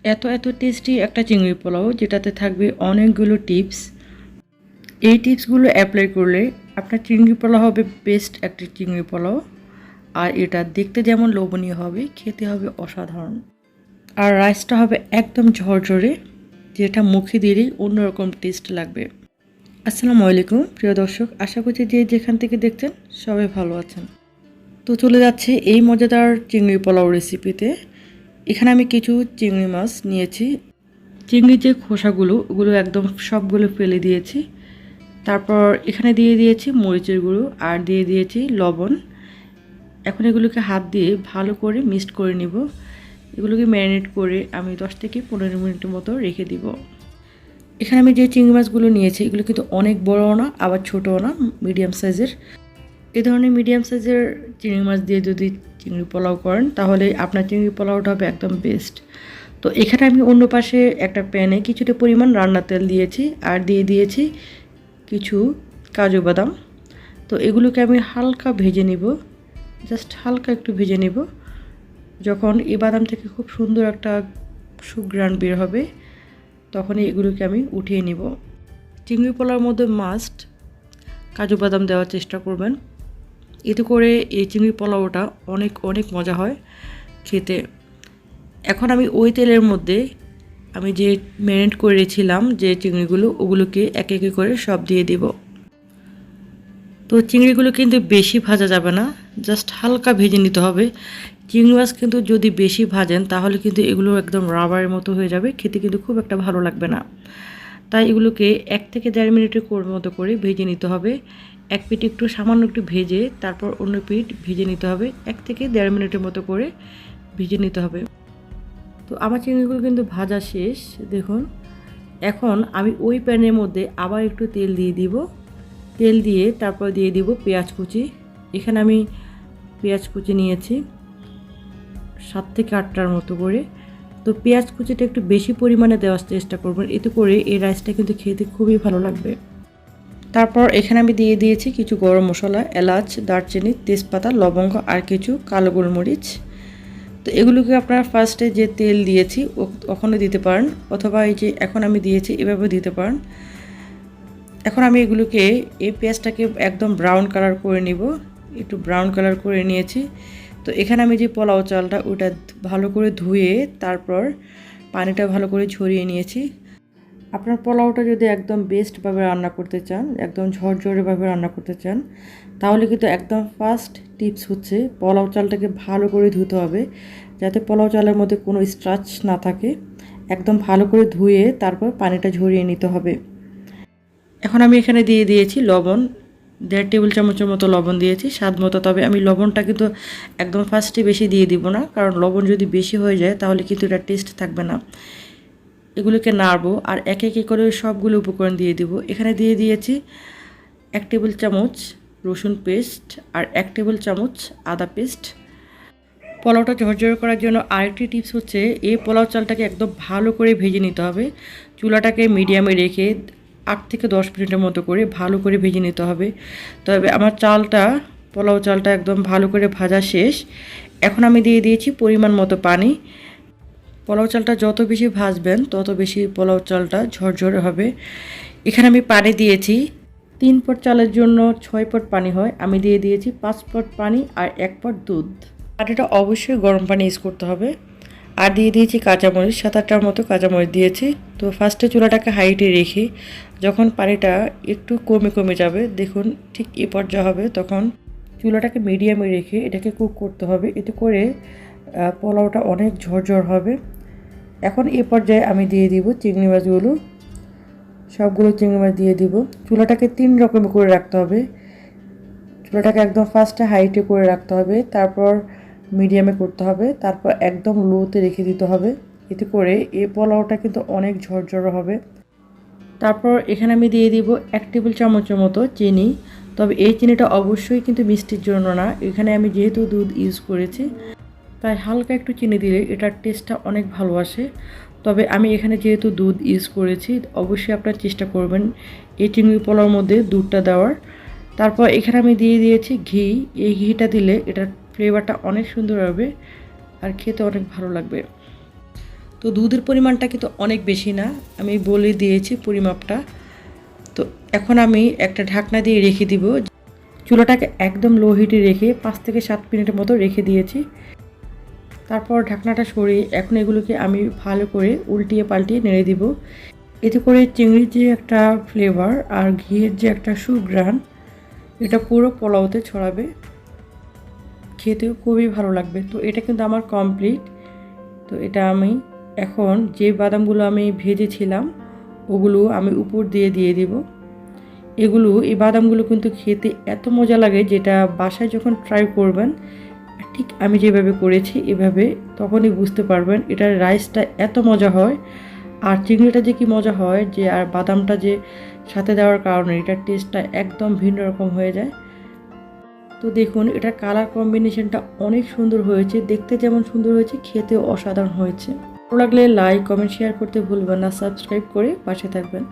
এত এত টেস্টি একটা চিংড়ি পোলাও যেটাতে থাকবে অনেকগুলো টিপস। এই টিপসগুলো অ্যাপ্লাই করলে আপনার চিংড়ি পোলাও হবে বেস্ট একটা চিংড়ি পোলাও। আর এটা দেখতে যেমন লোভনীয় হবে, খেতে হবে অসাধারণ। আর রাইসটা হবে একদম ঝরঝরে, যেটা মুখে দিলেই অন্যরকম টেস্ট লাগবে। আসসালামু আলাইকুম প্রিয় দর্শক, আশা করছি যে যেখান থেকে দেখছেন সবাই ভালো আছেন। তো চলে যাচ্ছে এই মজাদার চিংড়ি পোলাও রেসিপিতে। এখানে আমি কিছু চিংড়ি মাছ নিয়েছি। চিংড়ির যে খোসাগুলো ওগুলো একদম সবগুলো ফেলে দিয়েছি। তারপর এখানে দিয়ে দিয়েছি মরিচের গুঁড়ো আর দিয়ে দিয়েছি লবণ। এখন এগুলোকে হাত দিয়ে ভালো করে মিক্সড করে নিব। এগুলোকে ম্যারিনেট করে আমি 10 থেকে 15 মিনিটের মতো রেখে দিব। এখানে আমি যে চিংড়ি মাছগুলো নিয়েছি এগুলো কিন্তু অনেক বড়ও না আবার ছোটও না, মিডিয়াম সাইজের। এই ধরনের মিডিয়াম সাইজের চিংড়ি মাছ দিয়ে যদি চিংড়ি পোলাও করেন তাহলে আপনার চিংড়ি পোলাওটা হবে একদম বেস্ট। তো এখানে আমি অন্য পাশে একটা প্যানে কিছুটা পরিমাণ রান্নার তেল দিয়েছি আর দিয়ে দিয়েছি কিছু কাজু বাদাম। তো এগুলোকে আমি হালকা ভেজে নিব, জাস্ট হালকা একটু ভেজে নিব। যখন এই বাদাম থেকে খুব সুন্দর একটা সুঘ্রাণ বের হবে তখনই এগুলোকে আমি উঠিয়ে নিব। চিংড়ি পোলাওর মধ্যে মাস্ট কাজু বাদাম দেওয়ার চেষ্টা করবেন, এতে করে এই চিংড়ি পোলাওটা অনেক অনেক মজা হয় খেতে। এখন আমি ওই তেলের মধ্যে আমি যে ম্যারিনেট করেছিলাম যে চিংড়িগুলো ওগুলোকে একে একে করে সব দিয়ে দিব। তো চিংড়িগুলো কিন্তু বেশি ভাজা যাবে না, জাস্ট হালকা ভেজে নিতে হবে। চিংড়ি মাছ কিন্তু যদি বেশি ভাজেন তাহলে কিন্তু এগুলো একদম রাবারের মতো হয়ে যাবে, খেতে কিন্তু খুব একটা ভালো লাগবে না। তাই এগুলোকে 1 থেকে 1.5 মিনিটের মতো করে ভেজে নিতে হবে। এক পিঠ একটু সামান্য একটু ভেজে তারপর অন্য পিঠ ভেজে নিতে হবে। 1 থেকে 1.5 মিনিটের মতো করে ভেজে নিতে হবে। তো আমার চিংড়িগুলো কিন্তু ভাজা শেষ দেখুন। এখন আমি ওই প্যানের মধ্যে আবার একটু তেল দিয়ে দিব। তেল দিয়ে তারপর দিয়ে দিব পেঁয়াজ কুচি। এখানে আমি পেঁয়াজ কুচি নিয়েছি 7 থেকে 8টার মতো করে। তো পেঁয়াজ কুচিটা একটু বেশি পরিমাণে দেওয়ার চেষ্টা করবেন, এতে করে এই রাইসটা কিন্তু খেতে খুবই ভালো লাগবে। তারপর এখানে আমি দিয়ে দিয়েছি কিছু গরম মশলা, এলাচ, দারচিনি, তেজপাতা, লবঙ্গ আর কিছু কালো গোলমরিচ। তো এগুলোকে আপনারা ফার্স্টে যে তেল দিয়েছি ওখানে দিতে পারেন, অথবা এই যে এখন আমি দিয়েছি এভাবে দিতে পারেন। এখন আমি এগুলোকে এই পেঁয়াজটাকে একদম ব্রাউন কালার করে নিব। একটু ব্রাউন কালার করে নিয়েছি। তো এখানে আমি যে পোলাও চালটা ওটা ভালো করে ধুয়ে তারপর পানিটা ভালো করে ছড়িয়ে নিয়েছি। আপনার পোলাওটা যদি একদম বেস্টভাবে রান্না করতে চান, একদম ঝরঝরেভাবে রান্না করতে চান, তাহলে কিন্তু একদম ফার্স্ট টিপস হচ্ছে পোলাও চালটাকে ভালো করে ধুতে হবে, যাতে পোলাও চালের মধ্যে কোনো স্ক্র্যাচ না থাকে। একদম ভালো করে ধুয়ে তারপর পানিটা ঝরিয়ে নিতে হবে। এখন আমি এখানে দিয়ে দিয়েছি লবণ, 1.5 টেবিল চামচের মতো লবণ দিয়েছি স্বাদ মতো। তবে আমি লবণটা কিন্তু একদম ফার্স্টে বেশি দিয়ে দিব না, কারণ লবণ যদি বেশি হয়ে যায় তাহলে কিন্তু এটা টেস্ট থাকবে না। এগুলোকে নাড়বো আর একে একে করে সবগুলো উপকরণ দিয়ে দিব। এখানে দিয়ে দিয়েছি 1 টেবিল চামচ রসুন পেস্ট আর 1 টেবিল চামচ আদা পেস্ট। পোলাওটা ঝরঝরে করার জন্য আরেকটি টিপস হচ্ছে এই পোলাও চালটাকে একদম ভালো করে ভেজে নিতে হবে। চুলাটাকে মিডিয়ামে রেখে 8 থেকে 10 মিনিটের মতো করে ভালো করে ভেজে নিতে হবে। তবে আমার পোলাও চালটা একদম ভালো করে ভাজা শেষ। এখন আমি দিয়ে দিয়েছি পরিমাণ মতো পানি। পোলাও চালটা যত বেশি ভাজবেন তত বেশি পোলাও চালটা ঝরঝরে হবে। এখানে আমি পানি দিয়েছি 3 পট চালের জন্য 6 পট পানি হয়, আমি দিয়ে দিয়েছি 5 পট পানি আর 1 পট দুধ। পানিটা অবশ্যই গরম পানি ইউজ করতে হবে। আর দিয়ে দিয়েছি কাঁচামরিচ, 7-8টার মতো কাঁচামরিচ দিয়েছি। তো ফার্স্টে চুলাটাকে হাইটে রেখে যখন পানিটা একটু কমে কমে যাবে, দেখুন ঠিক এই পর্যায়ে হবে, তখন চুলাটাকে মিডিয়ামে রেখে এটাকে কুক করতে হবে। এতে করে পোলাওটা অনেক ঝরঝর হবে। এখন এই পর্যায়ে আমি দিয়ে দিব চিংড়ি মাছগুলো, সবগুলো চিংড়ি মাছ দিয়ে দিব। চুলাটাকে 3 রকম করে রাখতে হবে। চুলাটাকে একদম ফার্স্টে হাইটে করে রাখতে হবে, তারপর মিডিয়ামে করতে হবে, তারপর একদম লোতে রেখে দিতে হবে। এতে করে এই পোলাওটা কিন্তু অনেক ঝরঝরে হবে। তারপর এখানে আমি দিয়ে দিব 1 টেবিল চামচের মতো চিনি। তবে এই চিনিটা অবশ্যই কিন্তু মিষ্টির জন্য না, এখানে আমি যেহেতু দুধ ইউজ করেছি তাই হালকা একটু চিনি দিলে এটার টেস্টটা অনেক ভালো আসে। তবে আমি এখানে যেহেতু দুধ ইউজ করেছি, অবশ্যই আপনারা চেষ্টা করবেন এই চিংড়ি পোলাওর মধ্যে দুধটা দেওয়ার। তারপর এখানে আমি দিয়ে দিয়েছি ঘি। এই ঘিটা দিলে এটার ফ্লেভারটা অনেক সুন্দর হবে আর খেতে অনেক ভালো লাগবে। তো দুধের পরিমাণটা কিন্তু অনেক বেশি না, আমি বলে দিয়েছি পরিমাপটা। তো এখন আমি একটা ঢাকনা দিয়ে রেখে দিব। চুলাটাকে একদম লো হিটে রেখে 5 থেকে 7 মিনিটের মতো রেখে দিয়েছি। তারপর ঢাকনাটা সরিয়ে এখন এগুলোকে আমি ভালো করে উল্টিয়ে পাল্টিয়ে নেড়ে দিব। এতে করে চিংড়ির যে একটা ফ্লেভার আর ঘিয়ের যে একটা সুঘ্রাণ, এটা পুরো পোলাওতে ছড়াবে, খেতেও খুবই ভালো লাগবে। তো এটা কিন্তু আমার কমপ্লিট। তো এটা আমি এখন যে বাদামগুলো আমি ভেজেছিলাম ওগুলো আমি উপর দিয়ে দিব। এই বাদামগুলো কিন্তু খেতে এত মজা লাগে, যেটা বাসায় যখন ট্রাই করবেন ঠিক আমি যেভাবে করেছি এভাবে, তখনই বুঝতে পারবেন এটার রাইসটা এত মজা হয় আর চিংড়িটা যে কি মজা হয়, যে আর বাদামটা যে সাথে দেওয়ার কারণে এটার টেস্টটা একদম ভিন্ন রকম হয়ে যায়। তো দেখুন এটার কালার কম্বিনেশনটা অনেক সুন্দর হয়েছে, দেখতে যেমন সুন্দর হয়েছে খেতেও অসাধারণ হয়েছে। ভালো লাগলে লাইক কমেন্ট শেয়ার করতে ভুলবেন না, সাবস্ক্রাইব করে পাশে থাকবেন।